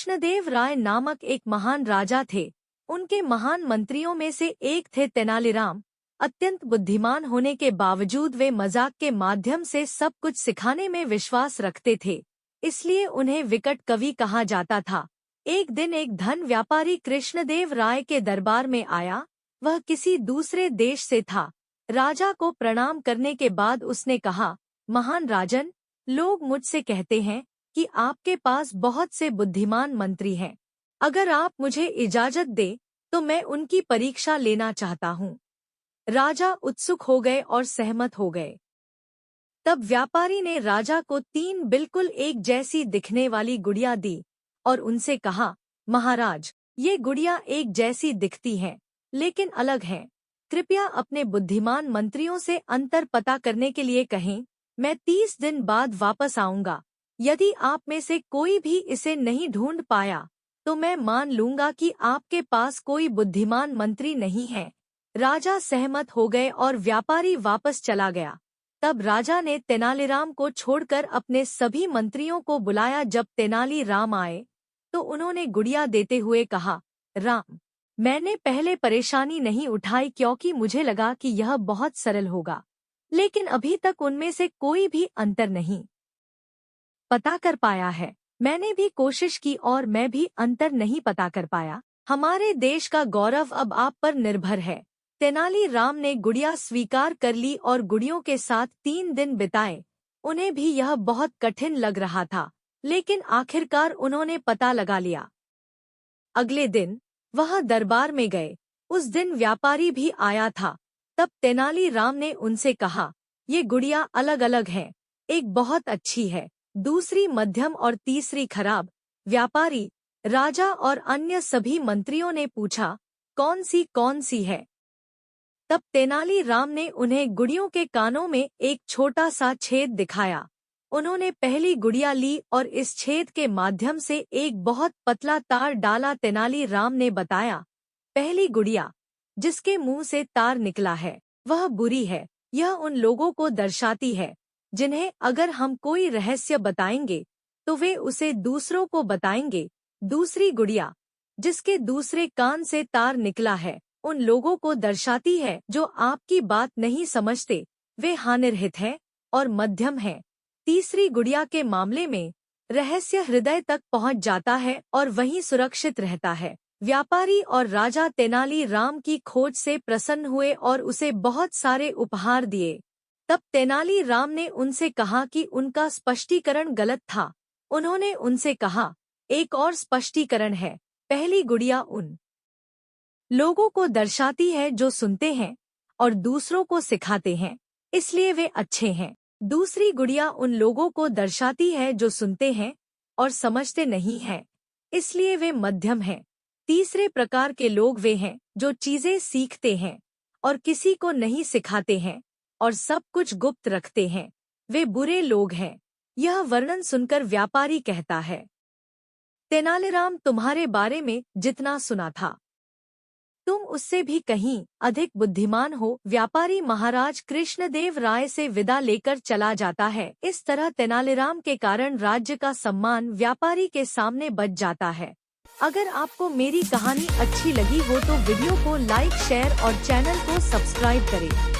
कृष्णदेव राय नामक एक महान राजा थे। उनके महान मंत्रियों में से एक थे तेनालीराम। अत्यंत बुद्धिमान होने के बावजूद वे मजाक के माध्यम से सब कुछ सिखाने में विश्वास रखते थे, इसलिए उन्हें विकट कवि कहा जाता था। एक दिन एक धन व्यापारी कृष्णदेव राय के दरबार में आया। वह किसी दूसरे देश से था। राजा को प्रणाम करने के बाद उसने कहा, महान राजन, लोग मुझसे कहते हैं कि आपके पास बहुत से बुद्धिमान मंत्री हैं। अगर आप मुझे इजाजत दे तो मैं उनकी परीक्षा लेना चाहता हूँ। राजा उत्सुक हो गए और सहमत हो गए। तब व्यापारी ने राजा को 3 बिल्कुल एक जैसी दिखने वाली गुड़िया दी और उनसे कहा, महाराज, ये गुड़िया एक जैसी दिखती हैं, लेकिन अलग हैं। कृपया अपने बुद्धिमान मंत्रियों से अंतर पता करने के लिए कहें। मैं 30 दिन बाद वापस आऊंगा। यदि आप में से कोई भी इसे नहीं ढूंढ पाया तो मैं मान लूंगा कि आपके पास कोई बुद्धिमान मंत्री नहीं है। राजा सहमत हो गए और व्यापारी वापस चला गया। तब राजा ने तेनालीराम को छोड़कर अपने सभी मंत्रियों को बुलाया। जब तेनालीराम आए तो उन्होंने गुड़िया देते हुए कहा, राम, मैंने पहले परेशानी नहीं उठाई क्योंकि मुझे लगा कि यह बहुत सरल होगा, लेकिन अभी तक उनमें से कोई भी अंतर नहीं पता कर पाया है। मैंने भी कोशिश की और मैं भी अंतर नहीं पता कर पाया। हमारे देश का गौरव अब आप पर निर्भर है। तेनालीराम ने गुड़िया स्वीकार कर ली और गुड़ियों के साथ 3 दिन बिताए। उन्हें भी यह बहुत कठिन लग रहा था, लेकिन आखिरकार उन्होंने पता लगा लिया। अगले दिन वह दरबार में गए। उस दिन व्यापारी भी आया था। तब तेनालीराम ने उनसे कहा, ये गुड़िया अलग अलग हैं। एक बहुत अच्छी है, दूसरी मध्यम और तीसरी खराब। व्यापारी, राजा और अन्य सभी मंत्रियों ने पूछा, कौन सी है? तब तेनालीराम ने उन्हें गुड़ियों के कानों में एक छोटा सा छेद दिखाया। उन्होंने पहली गुड़िया ली और इस छेद के माध्यम से एक बहुत पतला तार डाला। तेनालीराम ने बताया, पहली गुड़िया, जिसके मुंह से तार निकला है, वह बुरी है। यह उन लोगों को दर्शाती है जिन्हें अगर हम कोई रहस्य बताएंगे तो वे उसे दूसरों को बताएंगे। दूसरी गुड़िया, जिसके दूसरे कान से तार निकला है, उन लोगों को दर्शाती है जो आपकी बात नहीं समझते, वे हानिरहित हैं और मध्यम हैं। तीसरी गुड़िया के मामले में रहस्य हृदय तक पहुंच जाता है और वहीं सुरक्षित रहता है। व्यापारी और राजा तेनालीराम की खोज से प्रसन्न हुए और उसे बहुत सारे उपहार दिए। तब तेनालीराम ने उनसे कहा कि उनका स्पष्टीकरण गलत था। उन्होंने उनसे कहा, एक और स्पष्टीकरण है। पहली गुड़िया उन लोगों को दर्शाती है जो सुनते हैं और दूसरों को सिखाते हैं, इसलिए वे अच्छे हैं। दूसरी गुड़िया उन लोगों को दर्शाती है जो सुनते हैं और समझते नहीं हैं, इसलिए वे मध्यम हैं। तीसरे प्रकार के लोग वे हैं जो चीजें सीखते हैं और किसी को नहीं सिखाते हैं और सब कुछ गुप्त रखते हैं, वे बुरे लोग हैं। यह वर्णन सुनकर व्यापारी कहता है, तेनालीराम तुम्हारे बारे में जितना सुना था तुम उससे भी कहीं अधिक बुद्धिमान हो। व्यापारी महाराज कृष्णदेव राय से विदा लेकर चला जाता है। इस तरह तेनालीराम के कारण राज्य का सम्मान व्यापारी के सामने बच जाता है। अगर आपको मेरी कहानी अच्छी लगी हो तो वीडियो को लाइक, शेयर और चैनल को सब्सक्राइब करें।